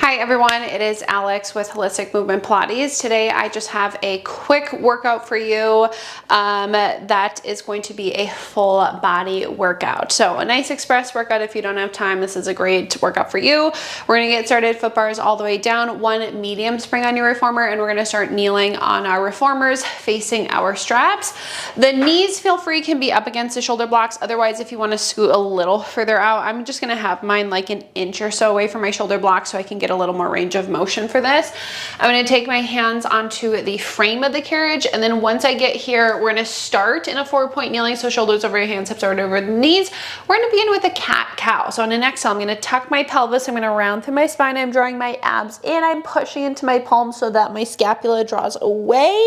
Hi everyone, it is Alex with Holistic Movement Pilates. Today I just have a quick workout for you that is going to be a full body workout. So a nice express workout if you don't have time. This is a great workout for you. We're going to get started foot bars all the way down, one medium spring on your reformer, and we're going to start kneeling on our reformers facing our straps. The knees, feel free, can be up against the shoulder blocks. Otherwise, if you want to scoot a little further out, I'm just going to have mine like an inch or so away from my shoulder block so I can get a little more range of motion for this. I'm going to take my hands onto the frame of the carriage, and then once I get here, we're going to start in a 4-point kneeling, so shoulders over your hands, hips over the knees. We're going to begin with a cat-cow. So on an exhale, I'm going to tuck my pelvis, I'm going to round through my spine, I'm drawing my abs in, I'm pushing into my palms so that my scapula draws away,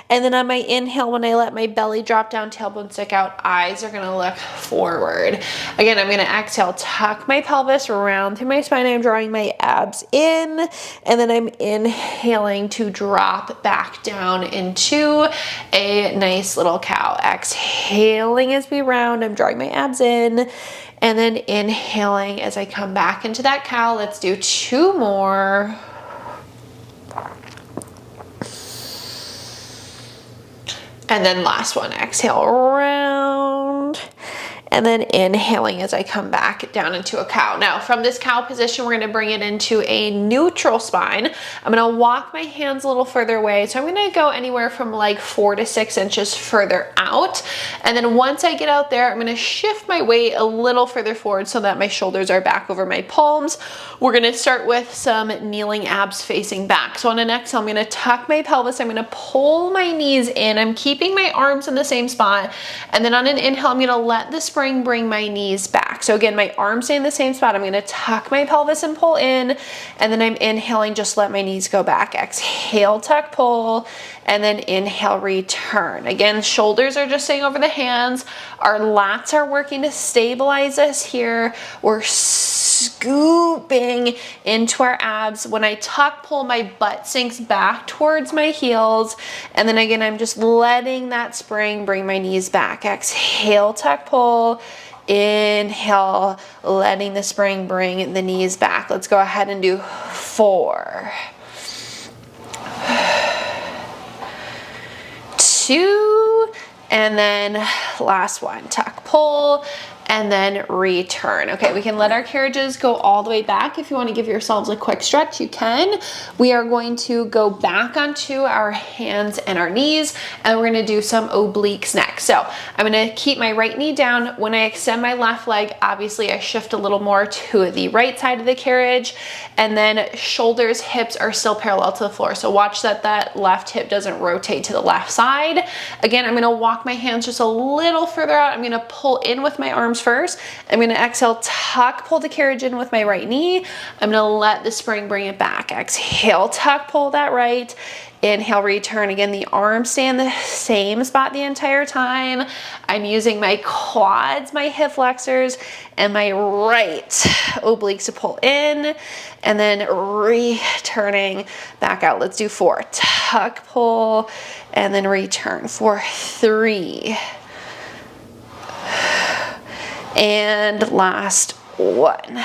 and then on my inhale, when I let my belly drop down, tailbone stick out, eyes are going to look forward. Again, I'm going to exhale, tuck my pelvis, round through my spine, I'm drawing my abs in, and then I'm inhaling to drop back down into a nice little cow. Exhaling as we round, I'm drawing my abs in, and then inhaling as I come back into that cow. Let's do 2 more. And then last one, exhale, round. And then inhaling as I come back down into a cow. Now from this cow position, we're gonna bring it into a neutral spine. I'm gonna walk my hands a little further away. So I'm gonna go anywhere from like 4 to 6 inches further out. And then once I get out there, I'm gonna shift my weight a little further forward so that my shoulders are back over my palms. We're gonna start with some kneeling abs facing back. So on an exhale, I'm gonna tuck my pelvis, I'm gonna pull my knees in, I'm keeping my arms in the same spot. And then on an inhale, I'm gonna let the spring bring my knees back. So again, my arms stay in the same spot. I'm going to tuck my pelvis and pull in, and then I'm inhaling, just let my knees go back. Exhale, tuck, pull, and then inhale, return. Again, shoulders are just staying over the hands. Our lats are working to stabilize us here. We're scooping into our abs. When I tuck, pull, my butt sinks back towards my heels. And then again, I'm just letting that spring bring my knees back. Exhale, tuck, pull. Inhale, letting the spring bring the knees back. Let's go ahead and do 4. 2, and then last one, tuck, pull, and then return. Okay, we can let our carriages go all the way back. If you want to give yourselves a quick stretch, you can. We are going to go back onto our hands and our knees, and we're going to do some obliques next. So I'm going to keep my right knee down. When I extend my left leg, obviously I shift a little more to the right side of the carriage, and then shoulders, hips are still parallel to the floor. So watch that that left hip doesn't rotate to the left side. Again, I'm going to walk my hands just a little further out. I'm going to pull in with my arms first. I'm going to exhale, tuck, pull the carriage in with my right knee. I'm going to let the spring bring it back. Exhale, tuck, pull that right. Inhale, return. Again, the arms stay in the same spot the entire time. I'm using my quads, my hip flexors, and my right obliques to pull in, and then returning back out. Let's do 4. Tuck, pull, and then return for 3. And last one.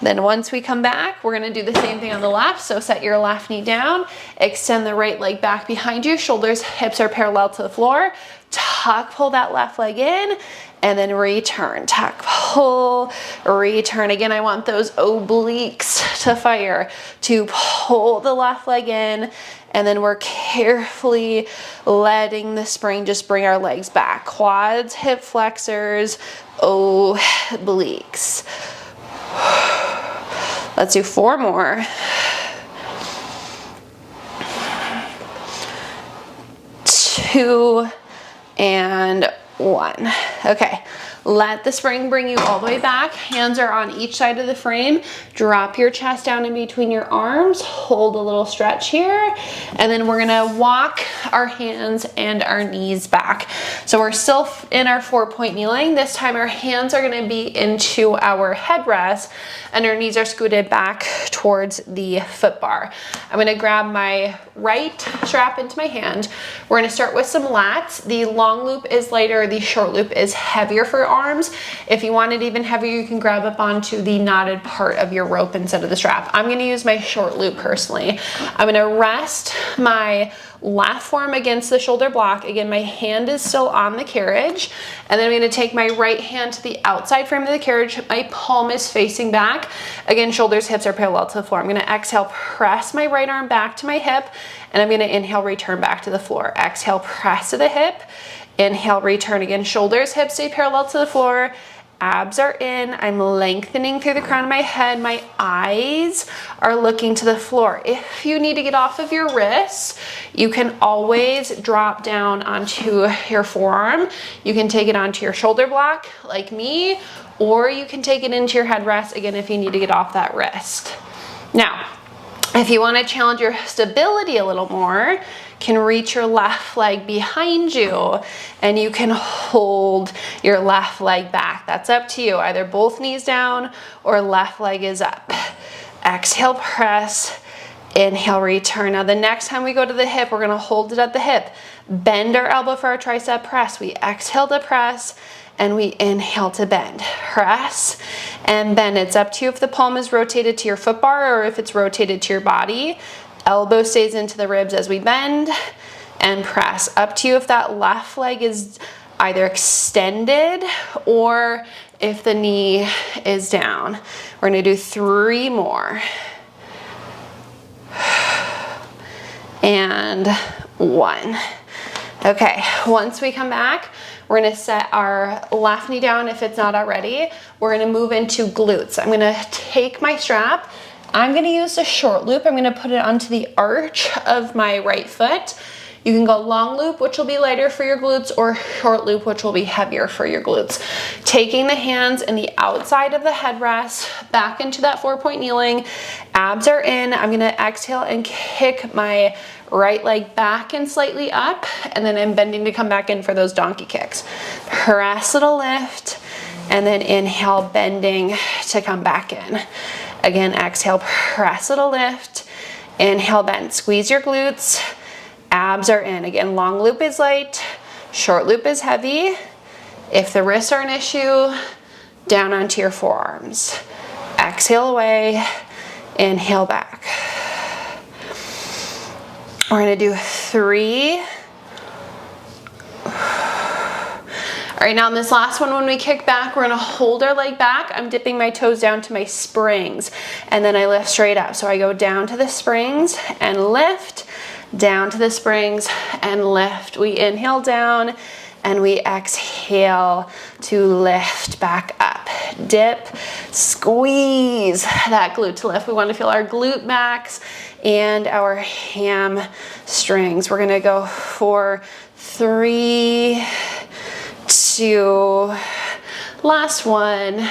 Then once we come back, we're going to do the same thing on the left. So set your left knee down, extend the right leg back behind you, shoulders, hips are parallel to the floor. Tuck, pull that left leg in, and then return. Tuck, pull, return. Again, I want those obliques to fire, to pull the left leg in, and then we're carefully letting the spring just bring our legs back. Quads, hip flexors, obliques. Let's do 4 more. 2 and 1. Okay, let the spring bring you all the way back. Hands are on each side of the frame. Drop your chest down in between your arms. Hold a little stretch here. And then we're gonna walk our hands and our knees back. So we're still in our 4-point kneeling. This time our hands are gonna be into our headrest and our knees are scooted back towards the foot bar. I'm gonna grab my right strap into my hand. We're gonna start with some lats. The long loop is lighter sure the short loop is heavier for your arms. If you want it even heavier, you can grab up onto the knotted part of your rope instead of the strap. I'm gonna use my short loop personally. I'm gonna rest my left forearm against the shoulder block. Again, my hand is still on the carriage. And then I'm gonna take my right hand to the outside frame of the carriage. My palm is facing back. Again, shoulders, hips are parallel to the floor. I'm gonna exhale, press my right arm back to my hip, and I'm gonna inhale, return back to the floor. Exhale, press to the hip. Inhale, return again. Shoulders, hips stay parallel to the floor. Abs are in. I'm lengthening through the crown of my head. My eyes are looking to the floor. If you need to get off of your wrists, you can always drop down onto your forearm. You can take it onto your shoulder block like me, or you can take it into your headrest, again, if you need to get off that wrist. Now, if you want to challenge your stability a little more, can reach your left leg behind you and you can hold your left leg back. That's up to you. Either both knees down or left leg is up. Exhale, press. Inhale, return. Now the next time we go to the hip, we're gonna hold it at the hip. Bend our elbow for our tricep press. We exhale to press and we inhale to bend. Press and bend. It's up to you if the palm is rotated to your foot bar or if it's rotated to your body. Elbow stays into the ribs as we bend and press. Up to you if that left leg is either extended or if the knee is down. We're gonna do 3 more. And 1. Okay, once we come back, we're gonna set our left knee down if it's not already. We're gonna move into glutes. I'm gonna take my strap. I'm gonna use a short loop. I'm gonna put it onto the arch of my right foot. You can go long loop, which will be lighter for your glutes, or short loop, which will be heavier for your glutes. Taking the hands in the outside of the headrest, back into that 4-point kneeling. Abs are in. I'm gonna exhale and kick my right leg back and slightly up, and then I'm bending to come back in for those donkey kicks. Press it a lift, and then inhale, bending to come back in. Again, exhale, press it a lift. Inhale, bend. Squeeze your glutes. Abs are in. Again, long loop is light, short loop is heavy. If the wrists are an issue, down onto your forearms. Exhale away, inhale back. We're gonna do 3. All right, now in this last one, when we kick back, we're gonna hold our leg back. I'm dipping my toes down to my springs, and then I lift straight up. So I go down to the springs and lift, down to the springs and lift. We inhale down and we exhale to lift back up. Dip, squeeze that glute to lift. We want to feel our glute max and our hamstrings. We're gonna go for 3, 2, last one.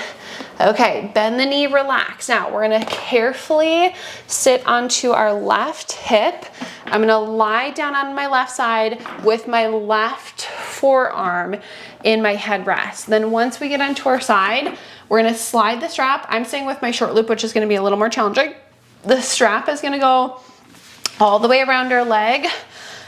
Okay, bend the knee, relax. Now we're gonna carefully sit onto our left hip. I'm gonna lie down on my left side with my left forearm in my headrest. Then once we get onto our side, we're gonna slide the strap. I'm staying with my short loop, which is gonna be a little more challenging. The strap is gonna go all the way around our leg,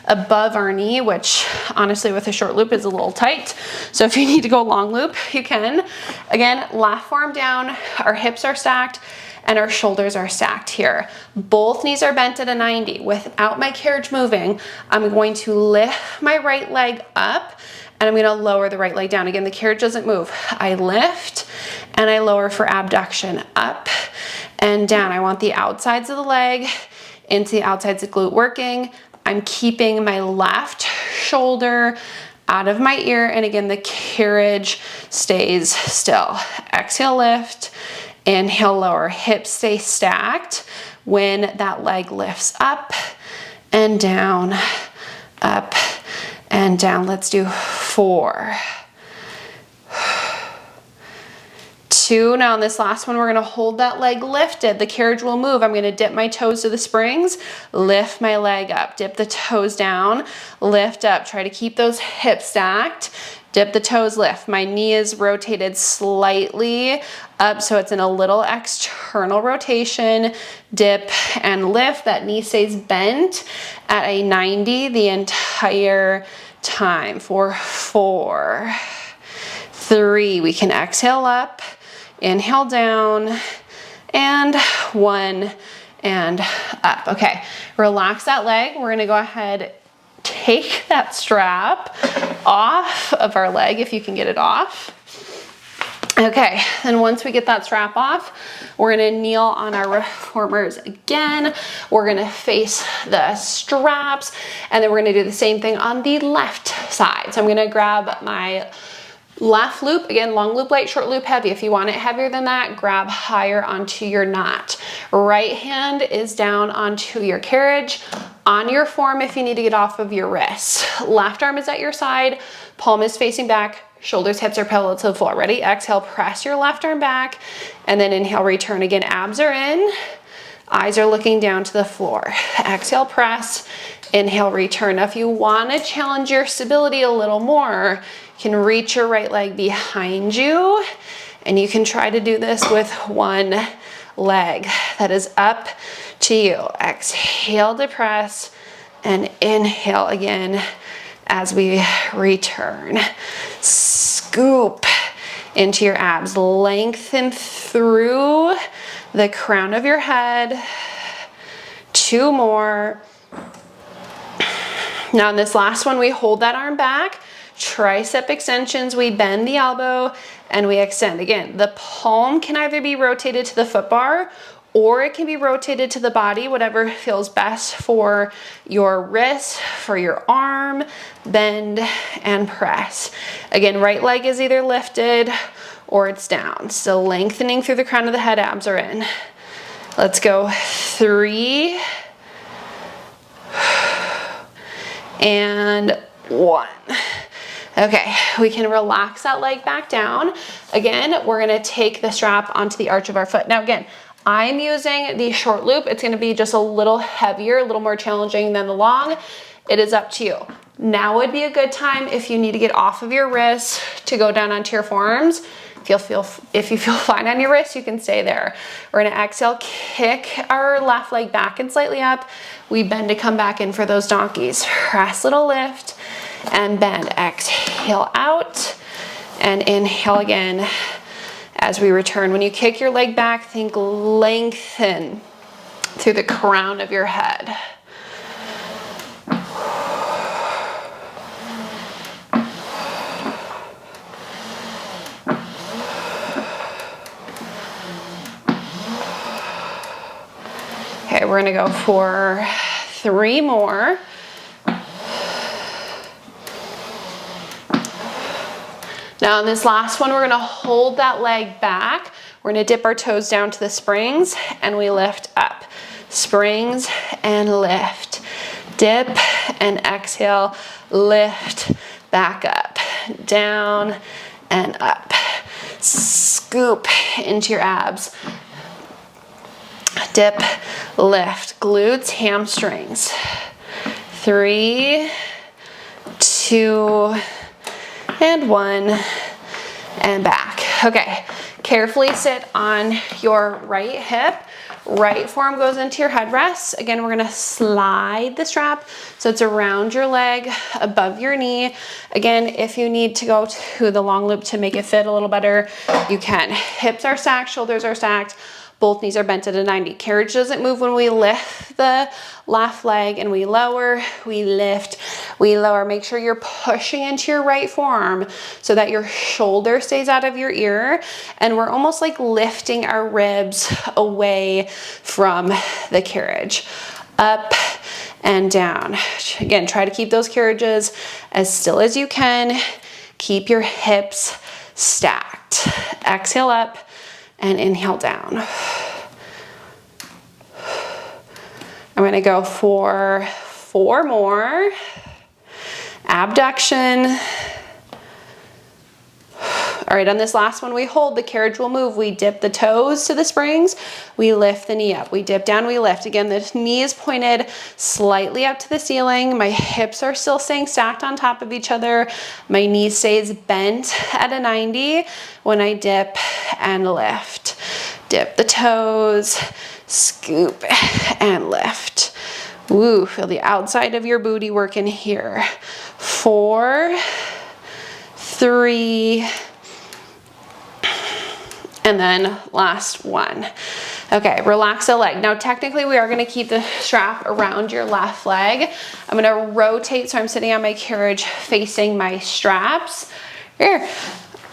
above our knee, which honestly with a short loop is a little tight. So if you need to go long loop, you can. Again, left forearm down, our hips are stacked and our shoulders are stacked here. Both knees are bent at a 90. Without my carriage moving, I'm going to lift my right leg up and I'm gonna lower the right leg down. Again, the carriage doesn't move. I lift and I lower for abduction, up and down. I want the outsides of the leg into the outsides of glute working. I'm keeping my left shoulder out of my ear, and again, the carriage stays still. Exhale, lift, inhale, lower. Hips stay stacked when that leg lifts up and down, up and down. Let's do 4. 2. Now on this last one, we're gonna hold that leg lifted. The carriage will move. I'm gonna dip my toes to the springs, lift my leg up, dip the toes down, lift up. Try to keep those hips stacked. Dip the toes, lift. My knee is rotated slightly up, so it's in a little external rotation. Dip and lift. That knee stays bent at a 90 the entire time for 4, 3. We can exhale up, inhale down, and 1, and up. Okay, relax that leg. We're gonna go ahead, take that strap off of our leg if you can get it off. Okay, and once we get that strap off, we're gonna kneel on our reformers again. We're gonna face the straps, and then we're gonna do the same thing on the left side. So I'm gonna grab my left loop, again, long loop light, short loop heavy. If you want it heavier than that, grab higher onto your knot. Right hand is down onto your carriage, on your form if you need to get off of your wrist. Left arm is at your side, palm is facing back, shoulders, hips are parallel to the floor. Ready? Exhale, press your left arm back, and then inhale, return. Again, abs are in, eyes are looking down to the floor. Exhale, press, inhale, return. Now, if you want to challenge your stability a little more, you can reach your right leg behind you, and you can try to do this with one leg. That is up to you. Exhale to press, and inhale again as we return. Scoop into your abs. Lengthen through the crown of your head. 2 more. Now in this last one, we hold that arm back. Tricep extensions, we bend the elbow and we extend. Again, the palm can either be rotated to the foot bar or it can be rotated to the body, whatever feels best for your wrist, for your arm. Bend and press. Again, right leg is either lifted or it's down. Still lengthening through the crown of the head, abs are in. Let's go. 3 and 1. Okay, we can relax that leg back down. Again, we're gonna take the strap onto the arch of our foot. Now again, I'm using the short loop. It's gonna be just a little heavier, a little more challenging than the long. It is up to you. Now would be a good time if you need to get off of your wrists to go down onto your forearms. If you feel fine on your wrist, you can stay there. We're gonna exhale, kick our left leg back and slightly up. We bend to come back in for those donkeys. Press, little lift, and bend. Exhale out, and inhale again as we return. When you kick your leg back, think lengthen through the crown of your head. Okay, we're gonna go for 3 more. Now in this last one, we're gonna hold that leg back. We're gonna dip our toes down to the springs and we lift up. Springs and lift. Dip and exhale, lift, back up. Down and up. Scoop into your abs. Dip, lift, glutes, hamstrings. 3, 2, and 1, and back. Okay, carefully sit on your right hip. Right forearm goes into your headrest. Again, we're gonna slide the strap so it's around your leg, above your knee. Again, if you need to go to the long loop to make it fit a little better, you can. Hips are stacked, shoulders are stacked. Both knees are bent at a 90. Carriage doesn't move when we lift the left leg and we lower, we lift, we lower. Make sure you're pushing into your right forearm so that your shoulder stays out of your ear. And we're almost like lifting our ribs away from the carriage. Up and down. Again, try to keep those carriages as still as you can. Keep your hips stacked. Exhale up and inhale down. I'm gonna go for 4 more. Abduction. All right, on this last one, we hold, the carriage will move. We dip the toes to the springs, we lift the knee up. We dip down, we lift. Again, the knee is pointed slightly up to the ceiling. My hips are still staying stacked on top of each other. My knee stays bent at a 90 when I dip and lift. Dip the toes, scoop and lift. Woo, feel the outside of your booty working here. 4, 3, and then last one. Okay, relax the leg. Now technically we are gonna keep the strap around your left leg. I'm gonna rotate so I'm sitting on my carriage facing my straps. Here,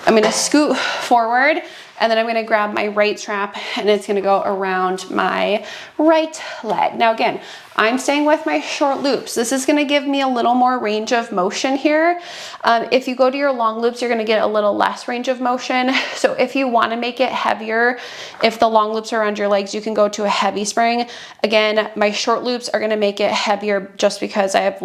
I'm gonna scoot forward, and then I'm gonna grab my right strap and it's gonna go around my right leg. Now again, I'm staying with my short loops. This is gonna give me a little more range of motion here. If you go to your long loops, you're gonna get a little less range of motion. So if you wanna make it heavier, if the long loops are around your legs, you can go to a heavy spring. Again, my short loops are gonna make it heavier just because I have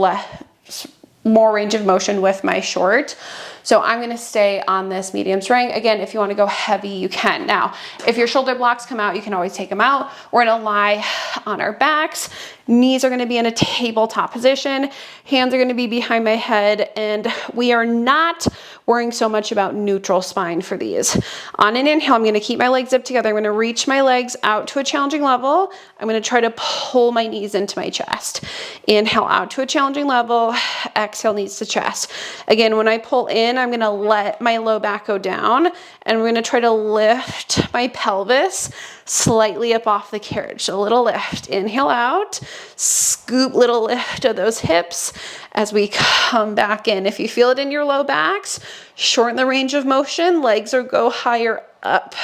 more range of motion with my short. So I'm gonna stay on this medium spring. Again, if you wanna go heavy, you can. Now, if your shoulder blocks come out, you can always take them out. We're gonna lie on our backs. Knees are gonna be in a tabletop position. Hands are gonna be behind my head, and we are not worrying so much about neutral spine for these. On an inhale, I'm gonna keep my legs up together. I'm gonna reach my legs out to a challenging level. I'm gonna try to pull my knees into my chest. Inhale out to a challenging level. Exhale, knees to chest. Again, when I pull in, I'm gonna let my low back go down, and we're gonna try to lift my pelvis slightly up off the carriage. So a little lift. Inhale out, scoop, little lift of those hips as we come back in. If you feel it in your low backs, shorten the range of motion, legs or go higher up.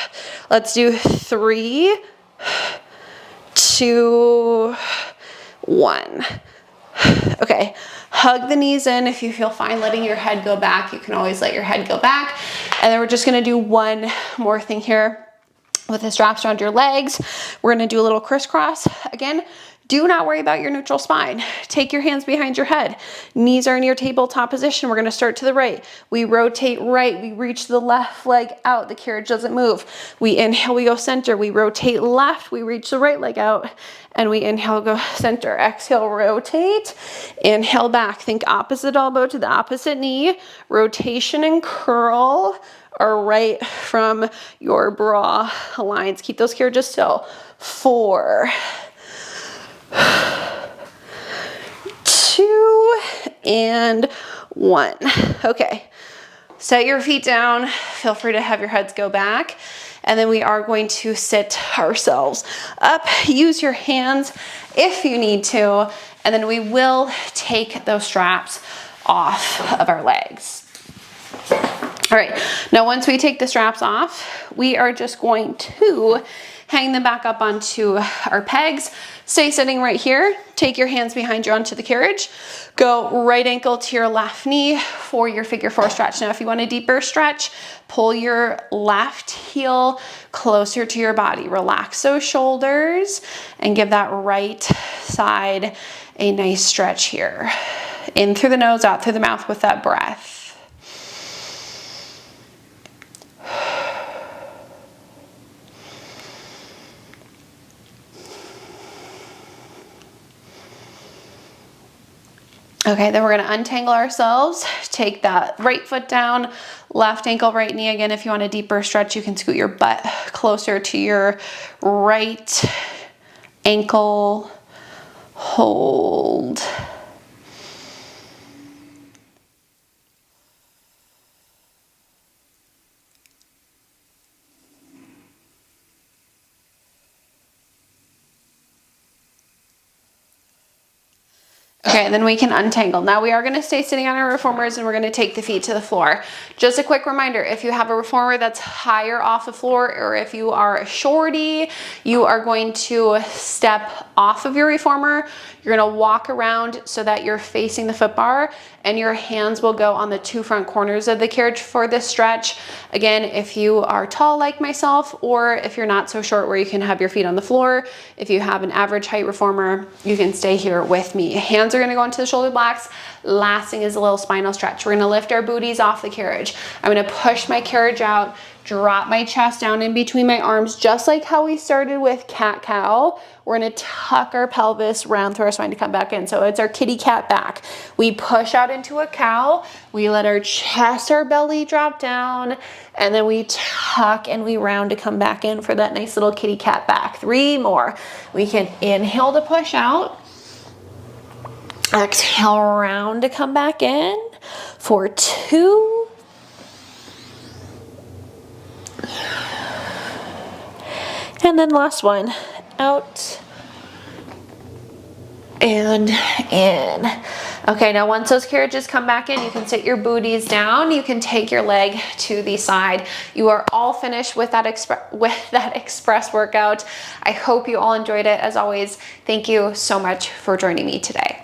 Let's do 3, 2, 1. Okay, hug the knees in. If you feel fine letting your head go back, you can always let your head go back. And then we're just gonna do one more thing here with the straps around your legs. We're gonna do a little crisscross. Again, do not worry about your neutral spine. Take your hands behind your head. Knees are in your tabletop position. We're gonna start to the right. We rotate right, we reach the left leg out. The carriage doesn't move. We inhale, we go center. We rotate left, we reach the right leg out. And we inhale, go center. Exhale, rotate. Inhale back. Think opposite elbow to the opposite knee. Rotation and curl are right from your bra lines. Keep those carriages still. 4, 2, and 1. Okay, set your feet down. Feel free to have your heads go back. And then we are going to sit ourselves up. Use your hands if you need to. And then we will take those straps off of our legs. All right, now once we take the straps off, we are just going to hang them back up onto our pegs. Stay sitting right here. Take your hands behind you onto the carriage. Go right ankle to your left knee for your figure 4 stretch. Now, if you want a deeper stretch, pull your left heel closer to your body. Relax those shoulders and give that right side a nice stretch here. In through the nose, out through the mouth with that breath. Okay, then we're gonna untangle ourselves. Take that right foot down, left ankle, right knee. Again, if you want a deeper stretch, you can scoot your butt closer to your right ankle. Hold. Okay, then we can untangle. Now we are gonna stay sitting on our reformers and we're gonna take the feet to the floor. Just a quick reminder, if you have a reformer that's higher off the floor, or if you are a shorty, you are going to step off of your reformer. You're gonna walk around so that you're facing the foot bar, and your hands will go on the 2 front corners of the carriage for this stretch. Again, if you are tall like myself, or if you're not so short where you can have your feet on the floor, if you have an average height reformer, you can stay here with me. Hands are gonna go into the shoulder blocks. Last thing is a little spinal stretch. We're gonna lift our booties off the carriage. I'm gonna push my carriage out, drop my chest down in between my arms, just like how we started with cat-cow. We're gonna tuck our pelvis round through our spine to come back in. So it's our kitty cat back. We push out into a cow. We let our chest, our belly drop down, and then we tuck and we round to come back in for that nice little kitty cat back. 3 more. We can inhale to push out. Exhale, round to come back in. for 2. And then last one, out and in. Okay, now once those carriages come back in, you can sit your booties down. You can take your leg to the side. You are all finished with that express workout. I hope you all enjoyed it. As always, thank you so much for joining me today.